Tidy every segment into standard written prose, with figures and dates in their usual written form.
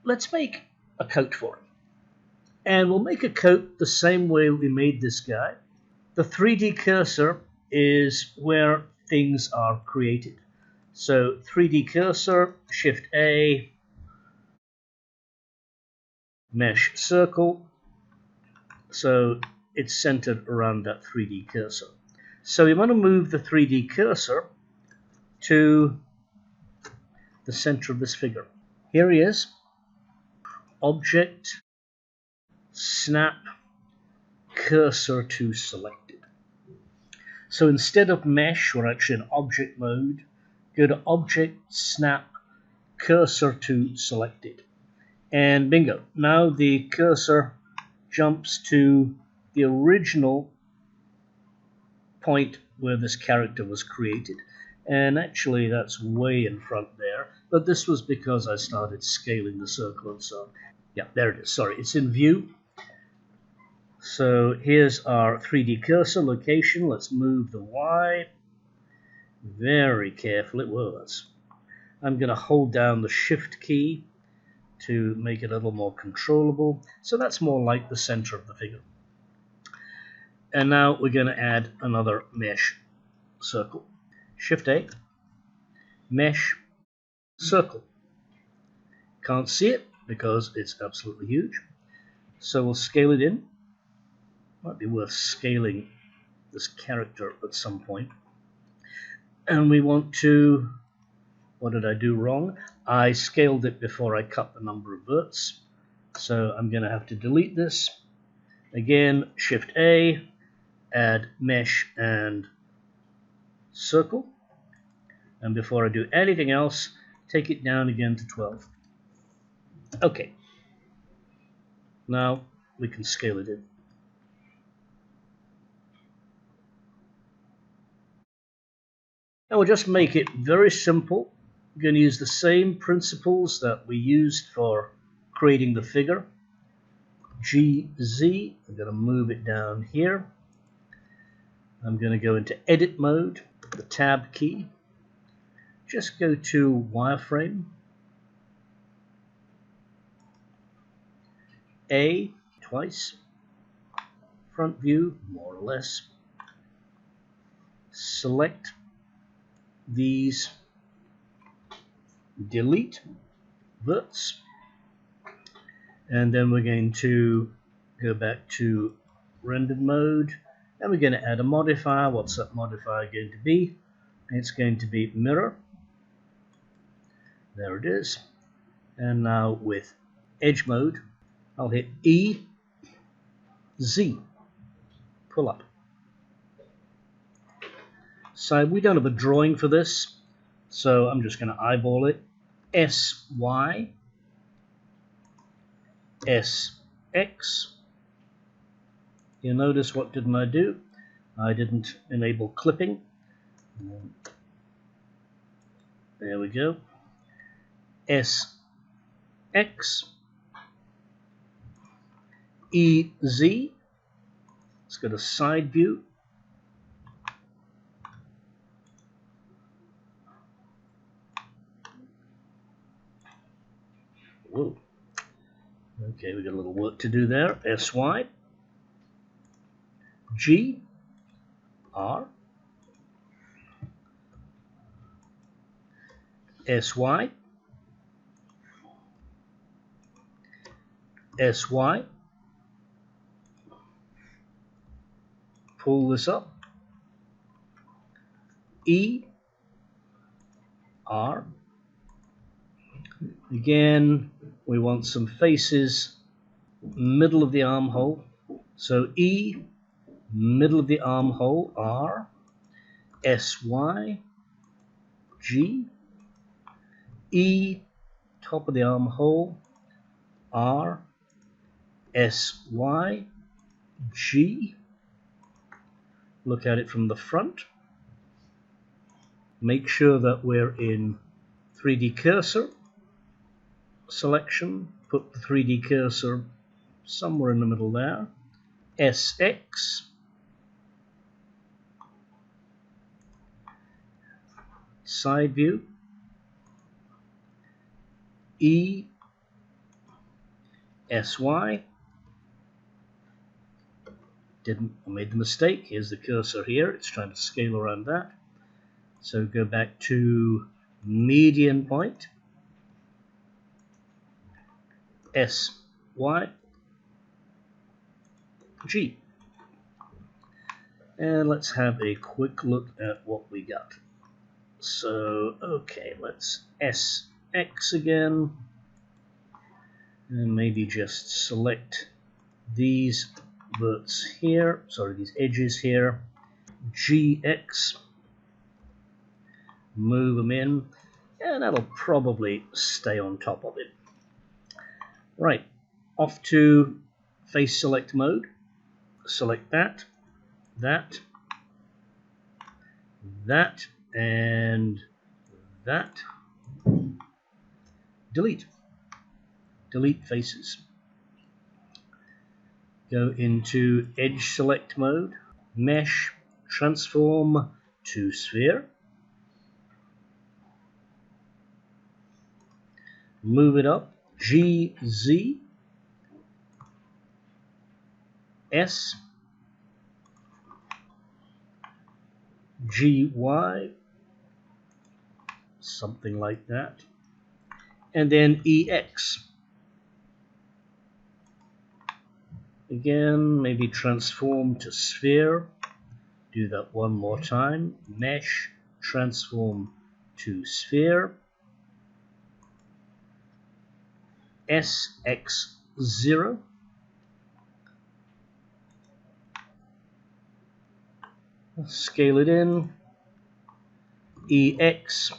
let's make a coat for it. And we'll make a coat the same way we made this guy. The 3D cursor is where things are created. So 3D cursor, Shift A, mesh circle. So it's centered around that 3D cursor. So we want to move the 3D cursor to the center of this figure. Here he is. Object, snap, cursor to selected. So instead of mesh, we're actually in object mode. Go to object, snap, cursor to selected. And bingo, now the cursor jumps to the original point where this character was created. And actually that's way in front there, but this was because I started scaling the circle and so on. Yeah, there it is, sorry, it's in view. So here's our 3D cursor location. Let's move the Y. Very carefully. Whoa, I'm going to hold down the Shift key to make it a little more controllable. So that's more like the center of the figure. And now we're going to add another mesh circle. Shift A, mesh circle. Can't see it because it's absolutely huge. So we'll scale it in. Might be worth scaling this character at some point. And we want to, what did I do wrong? I scaled it before I cut the number of verts. So I'm going to have to delete this. Again, Shift A, add mesh and circle. And before I do anything else, take it down again to 12. Okay. Now we can scale it in. And we'll just make it very simple. We're going to use the same principles that we used for creating the figure. GZ, I'm going to move it down here. I'm going to go into edit mode, the tab key. Just go to wireframe. A twice. Front view, more or less. Select these, delete verts, and then we're going to go back to rendered mode, and we're going to add a modifier. What's that modifier going to be? It's going to be mirror. There it is. And now with edge mode, I'll hit E, Z, pull up. So we don't have a drawing for this, so I'm just going to eyeball it. SY, SX. You'll notice what didn't I do? I didn't enable clipping. There we go. SX, EZ. Let's go to side view. Whoa. Okay, we got a little work to do there. SY, G, R, SY, SY, pull this up, E, R. Again, we want some faces, middle of the armhole. So E, middle of the armhole, R, SY, G, E, top of the armhole, R, SY, G. Look at it from the front. Make sure that we're in 3D cursor selection. Put the 3D cursor somewhere in the middle there. SX. Side view. E, SY. I made the mistake. Here's the cursor here. It's trying to scale around that. So go back to median point. SY. G. And let's have a quick look at what we got. So, okay, let's SX again. And maybe just select these verts here, sorry, these edges here. GX. Move them in. And that'll probably stay on top of it. Right, off to face select mode. Select that, that, and that. Delete. Delete faces. Go into edge select mode. Mesh, transform to sphere. Move it up. G, Z, S, G, Y, something like that. And then EX. Again, maybe transform to sphere. Do that one more time. Mesh, transform to sphere. SX0. Scale it in. EX,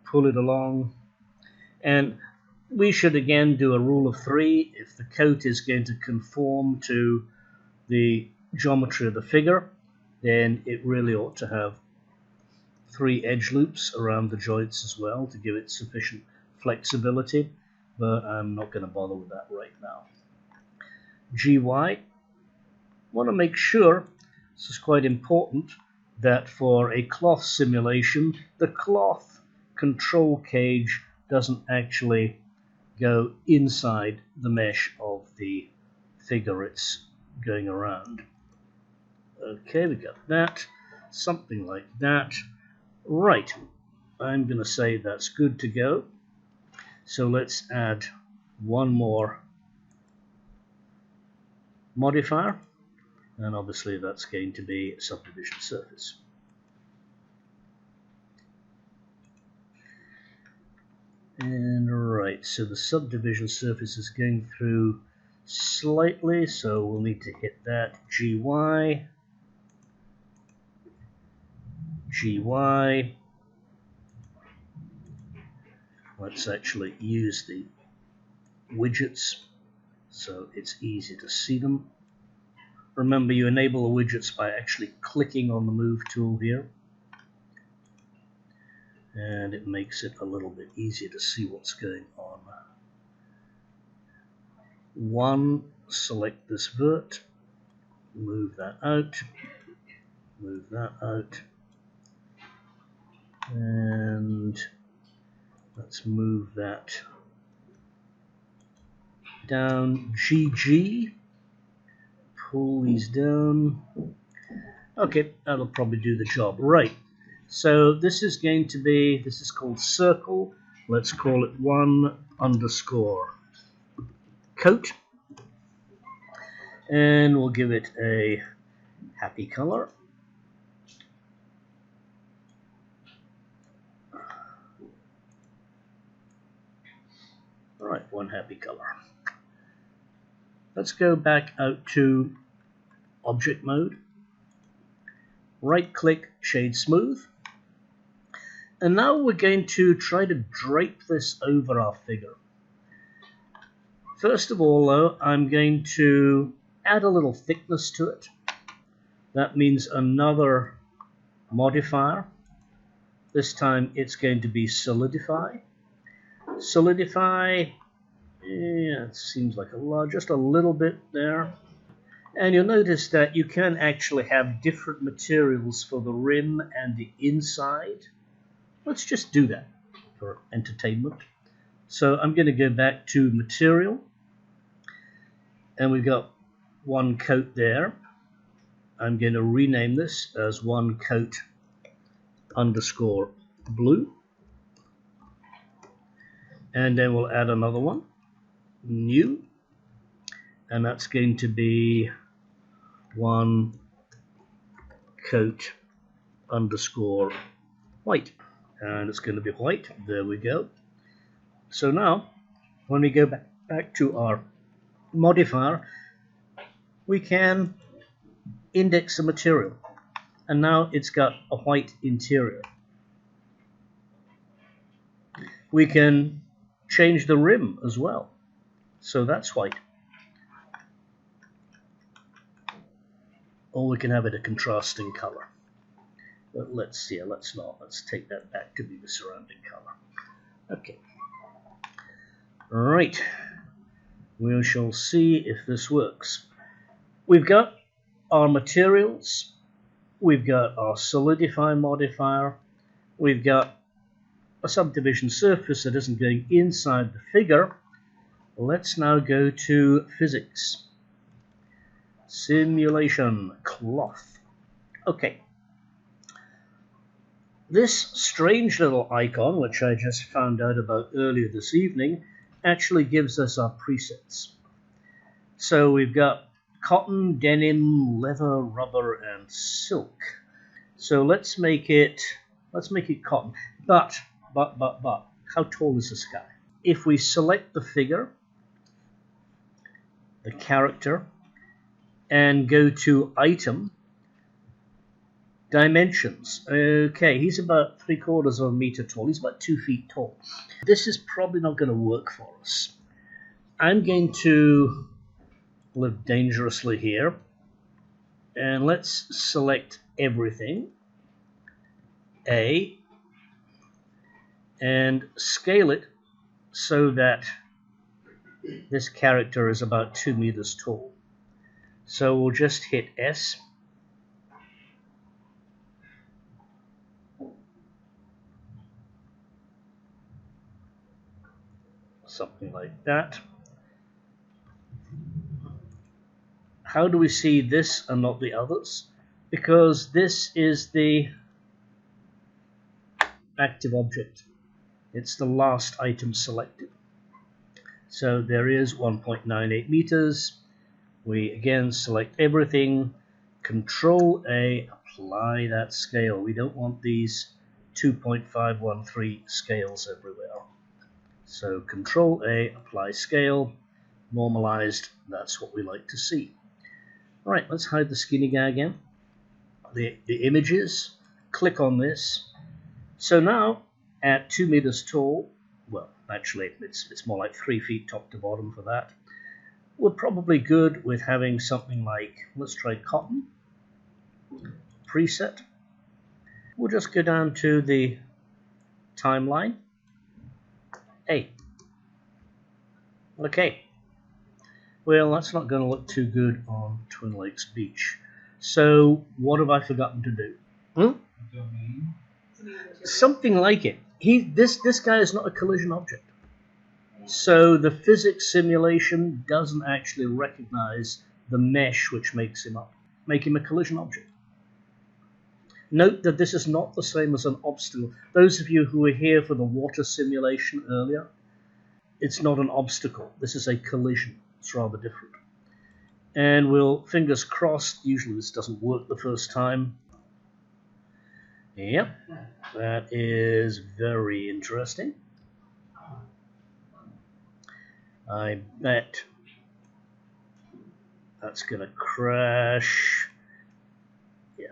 pull it along. And we should again do a rule of 3. If the coat is going to conform to the geometry of the figure, then it really ought to have 3 edge loops around the joints as well to give it sufficient flexibility, but I'm not going to bother with that right now. GY, want to make sure, this is quite important, that for a cloth simulation, the cloth control cage doesn't actually go inside the mesh of the figure it's going around. Okay, we got that, something like that. Right, I'm going to say that's good to go. So let's add one more modifier, and obviously that's going to be a subdivision surface. And right, so the subdivision surface is going through slightly, so we'll need to hit that. GY, GY. Let's actually use the widgets so it's easy to see them. Remember, you enable the widgets by actually clicking on the move tool here, and it makes it a little bit easier to see what's going on. 1, select this vert, move that out, move that out, and let's move that down. GG, pull these down. Okay, that'll probably do the job. Right, so this is going to be, this is called circle. Let's call it 1_coat, and we'll give it a happy color. All right, one happy color. Let's go back out to object mode. Right click, shade smooth. And now we're going to try to drape this over our figure. First of all, though, I'm going to add a little thickness to it. That means another modifier. This time it's going to be solidify. Solidify, yeah, it seems like a lot, just a little bit there. And you'll notice that you can actually have different materials for the rim and the inside. Let's just do that for entertainment. So I'm going to go back to material, and we've got one coat there. I'm going to rename this as one coat underscore blue, and then we'll add another one, new, and that's going to be one coat underscore white, and it's going to be white. There we go. So now when we go back to our modifier, we can index the material, and now it's got a white interior. We can change the rim as well, so that's white, or we can have it a contrasting color. But let's see, let's take that back to be the surrounding color. Okay, right, we shall see if this works. We've got our materials, we've got our solidify modifier, we've got a subdivision surface that isn't going inside the figure. Let's now go to physics, simulation, cloth. Okay, this strange little icon, which I just found out about earlier this evening, actually gives us our presets. So we've got cotton, denim, leather, rubber, and silk. So let's make it cotton. But how tall is this guy? If we select the figure, the character, and go to item, dimensions. Okay, he's about 3/4 of a meter tall. He's about 2 feet tall. This is probably not going to work for us. I'm going to live dangerously here, and let's select everything, A, and scale it so that this character is about 2 meters tall. So we'll just hit S, something like that. How do we see this and not the others? Because this is the active object. It's the last item selected. So there is 1.98 meters. We again select everything, Control A, apply that scale. We don't want these 2.513 scales everywhere. So Control A, apply scale, normalized, that's what we like to see. All right, let's hide the skinny guy again. The images, click on this. So now at 2 meters tall, well, actually it's more like 3 feet top to bottom for that. We're probably good with having something like, let's try cotton, preset. We'll just go down to the timeline, A. Okay. Well, that's not going to look too good on Twin Lakes Beach. So what have I forgotten to do? Something like it. This guy is not a collision object. So the physics simulation doesn't actually recognize the mesh which makes him up, make him a collision object. Note that this is not the same as an obstacle. Those of you who were here for the water simulation earlier, it's not an obstacle. This is a collision. It's rather different. And we'll, fingers crossed, usually this doesn't work the first time. Yep, that is very interesting. I bet that's going to crash. Yeah.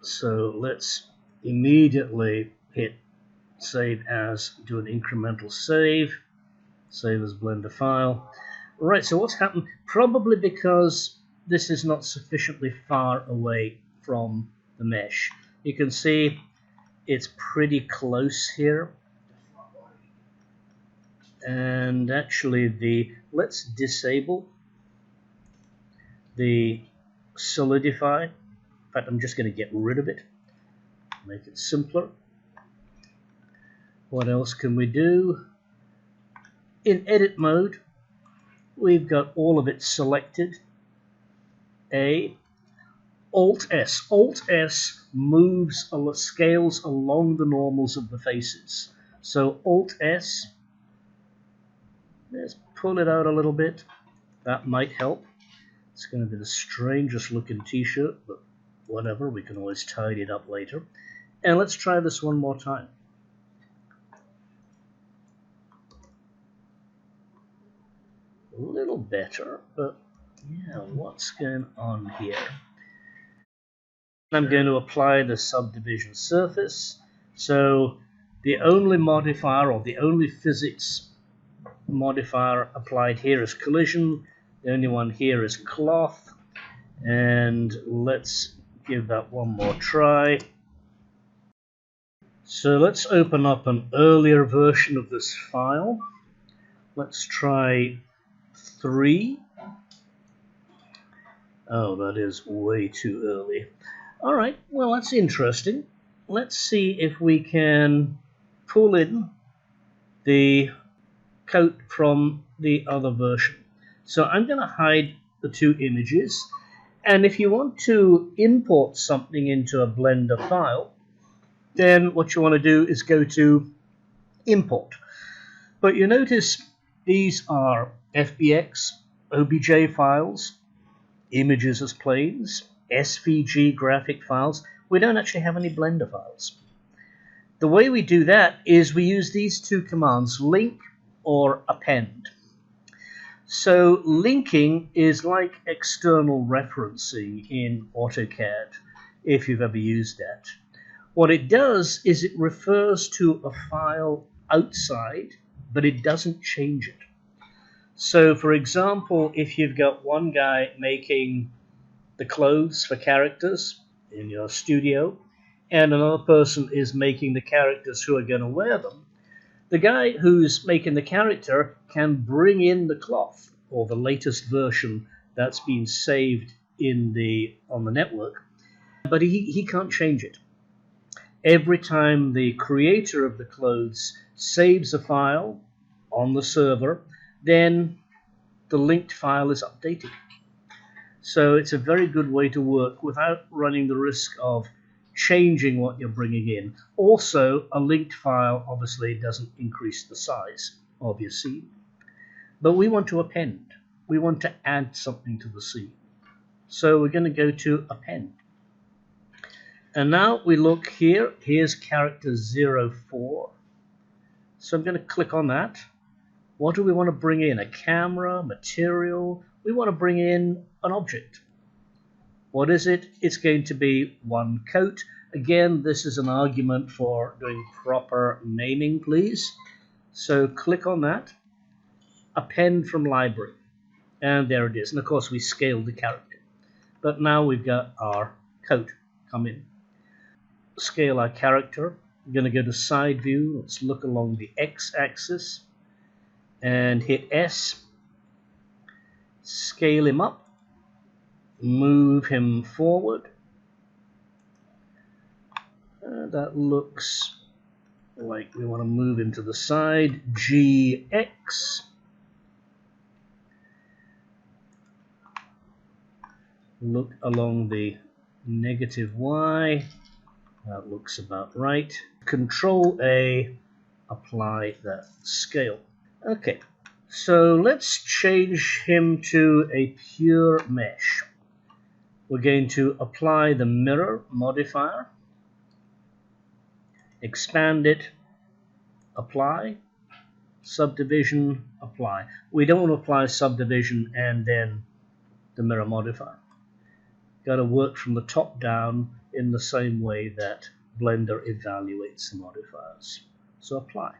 So let's immediately hit save as, do an incremental save as Blender file. Right, so what's happened? Probably because this is not sufficiently far away from the mesh. You can see it's pretty close here. And actually let's disable the solidify. In fact, I'm just going to get rid of it, make it simpler. What else can we do? In edit mode, We've got all of it selected. Alt-S. Alt-S moves, scales along the normals of the faces. So Alt-S, let's pull it out a little bit. That might help. It's going to be the strangest looking t-shirt, but whatever, we can always tidy it up later. And let's try this one more time. A little better, but yeah, what's going on here? I'm going to apply the subdivision surface. So the only modifier, or the only physics modifier applied here is collision. The only one here is cloth. And let's give that one more try. So let's open up an earlier version of this file. Let's try 3. Oh, that is way too early. All right, well, that's interesting. Let's see if we can pull in the coat from the other version. So I'm going to hide the 2 images. And if you want to import something into a Blender file, then what you want to do is go to Import. But you notice these are FBX, OBJ files, images as planes, SVG graphic files. We don't actually have any Blender files. The way we do that is we use these 2 commands, link or append. So linking is like external referencing in AutoCAD, if you've ever used that. What it does is it refers to a file outside, but it doesn't change it. So for example, if you've got one guy making the clothes for characters in your studio, and another person is making the characters who are going to wear them, the guy who's making the character can bring in the cloth, or the latest version that's been saved on the network, but he can't change it. Every time the creator of the clothes saves a file on the server, then the linked file is updated. So it's a very good way to work without running the risk of changing what you're bringing in. Also, a linked file obviously doesn't increase the size of your scene. But we want to append. We want to add something to the scene. So we're going to go to Append. And now we look here. Here's character 04. So I'm going to click on that. What do we want to bring in? A camera, material? We want to bring in an object. What is it? It's going to be one coat. Again, this is an argument for doing proper naming, please. So click on that. Append from library. And there it is. And of course, we scaled the character. But now we've got our coat come in. Scale our character. We're going to go to side view. Let's look along the x-axis and hit S. Scale him up. Move him forward. That looks like we want to move him to the side. GX. Look along the negative Y. That looks about right. Control A. Apply that scale. Okay, so let's change him to a pure mesh. We're going to apply the mirror modifier, expand it, apply, subdivision, apply. We don't want to apply subdivision and then the mirror modifier. Got to work from the top down in the same way that Blender evaluates the modifiers. So apply.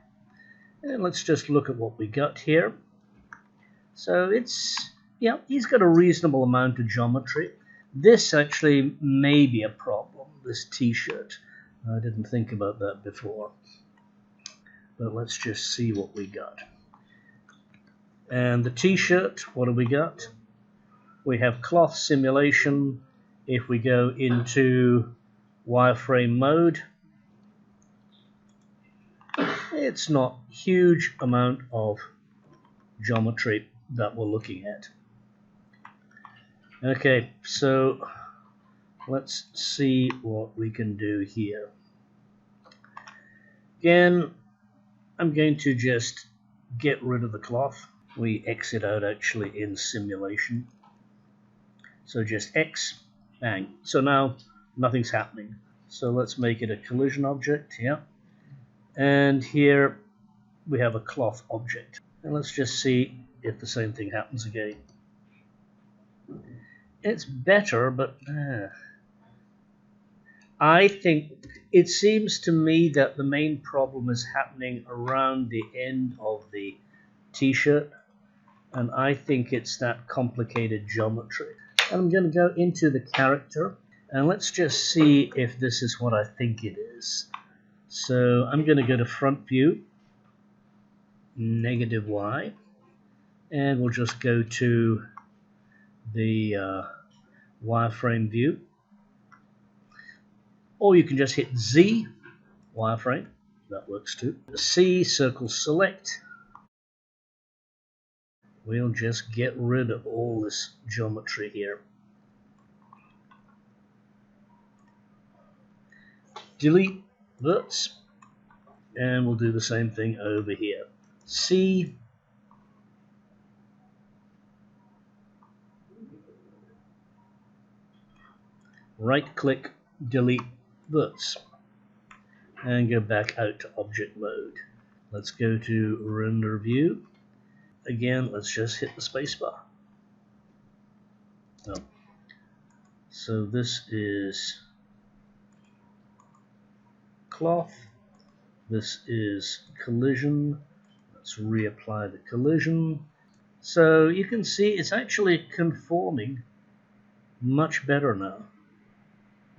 And let's just look at what we got here. So he's got a reasonable amount of geometry. This actually may be a problem, this t-shirt. I didn't think about that before. But let's just see what we got. And the t-shirt, what do we got? We have cloth simulation. If we go into wireframe mode, it's not huge amount of geometry that we're looking at. Okay, so let's see what we can do here. Again, I'm going to just get rid of the cloth. We exit out actually in simulation. So just X, bang. So now nothing's happening. So let's make it a collision object, yeah. And here we have a cloth object. And let's just see if the same thing happens again. It's better, but I think it seems to me that the main problem is happening around the end of the t-shirt, and I think it's that complicated geometry. And I'm going to go into the character, and let's just see if this is what I think it is. So I'm going to go to front view, -y, and we'll just go to the wireframe view, or you can just hit Z, wireframe, that works too. C, circle select. We'll just get rid of all this geometry here. Delete verts, and we'll do the same thing over here. C, right click, delete verts, and go back out to object mode. Let's go to render view. Again, let's just hit the spacebar. Oh. So this is cloth, this is collision. Let's reapply the collision. So you can see it's actually conforming much better now.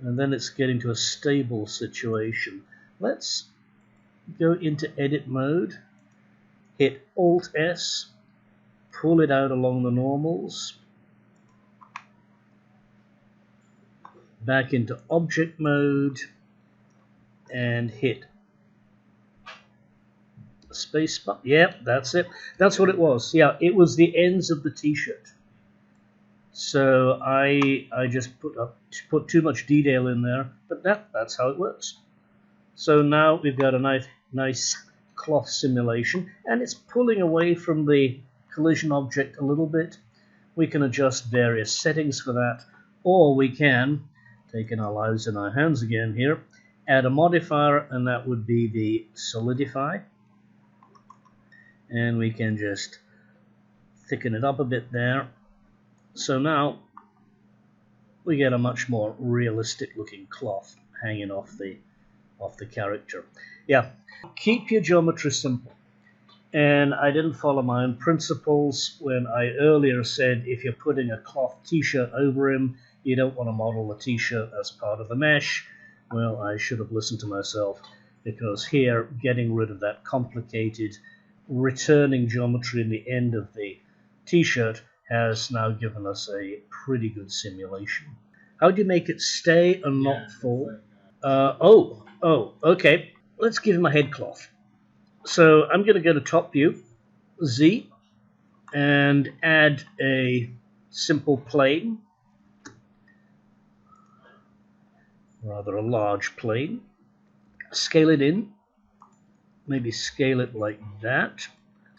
And then it's getting to a stable situation. Let's go into edit mode, hit Alt S, pull it out along the normals, back into object mode, and hit spacebar. Yep, that's it. That's what it was. Yeah, it was the ends of the t-shirt. So I just put too much detail in there, but that's how it works. So now we've got a nice cloth simulation, and it's pulling away from the collision object a little bit. We can adjust various settings for that, or we can, taking our lives in our hands again here, add a modifier, and that would be the solidify. And we can just thicken it up a bit there. So now we get a much more realistic looking cloth hanging off the character. Yeah, keep your geometry simple. And I didn't follow my own principles when I earlier said if you're putting a cloth t-shirt over him, you don't want to model the t-shirt as part of the mesh. Well, I should have listened to myself, because here, getting rid of that complicated returning geometry in the end of the t-shirt has now given us a pretty good simulation. How do you make it stay and not fall? Okay. Let's give him a head cloth. So I'm going to go to top view, Z, and add a simple plane, rather a large plane. Scale it in, maybe scale it like that.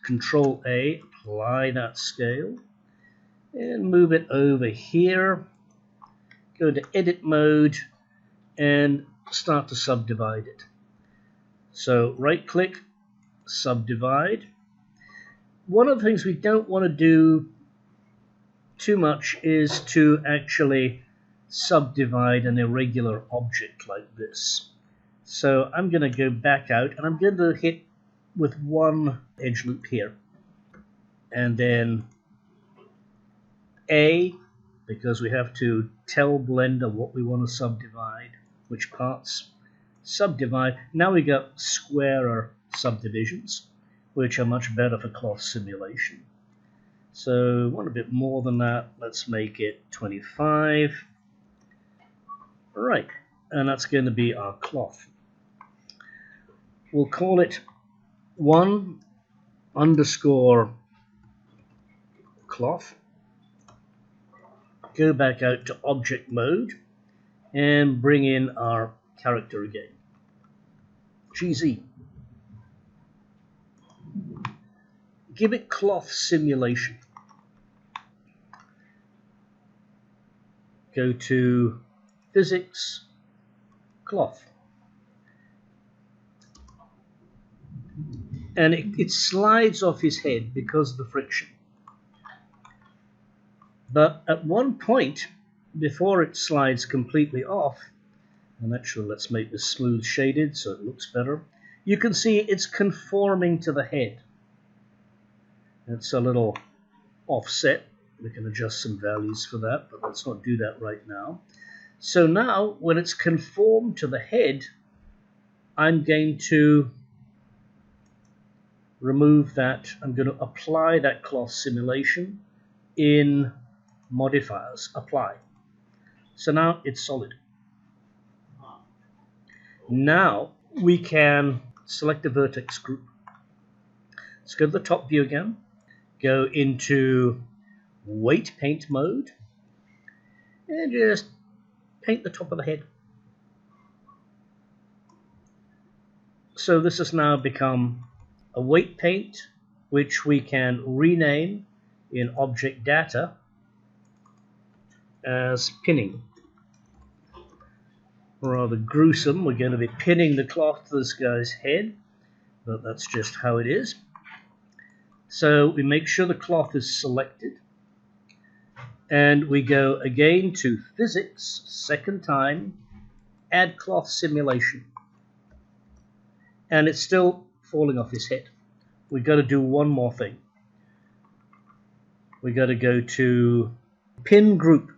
Control A, apply that scale, and move it over here. Go to edit mode and start to subdivide it. So right click, subdivide. One of the things we don't want to do too much is to actually subdivide an irregular object like this. So I'm going to go back out, and I'm going to hit with one edge loop here, and then A, because we have to tell Blender what we want to subdivide, which parts. Subdivide. Now we got squarer subdivisions, which are much better for cloth simulation. So want a bit more than that. Let's make it 25. Right, and that's going to be our cloth. We'll call it 1_, cloth, go back out to object mode, and bring in our character again. GZ. Give it cloth simulation. Go to physics, cloth. And it slides off his head because of the friction. But at one point, before it slides completely off, and actually let's make this smooth shaded so it looks better, you can see it's conforming to the head. It's a little offset. We can adjust some values for that, but let's not do that right now. So now, when it's conformed to the head, I'm going to remove that. I'm going to apply that cloth simulation in modifiers, apply. So now it's solid. Now we can select a vertex group. Let's go to the top view again, go into weight paint mode, and just paint the top of the head. So this has now become a weight paint, which we can rename in object data as pinning. Rather gruesome. We're going to be pinning the cloth to this guy's head, but that's just how it is. So we make sure the cloth is selected, and we go again to physics, second time, add cloth simulation, and it's still falling off his head. We've got to do one more thing. We've got to go to pin group,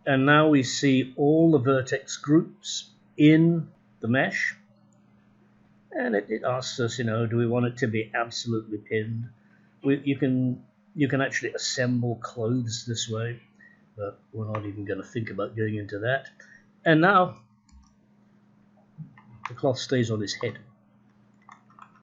and now we see all the vertex groups in the mesh, and it asks us, do we want it to be absolutely pinned? You can actually assemble clothes this way, but we're not even going to think about going into that. And now the cloth stays on his head.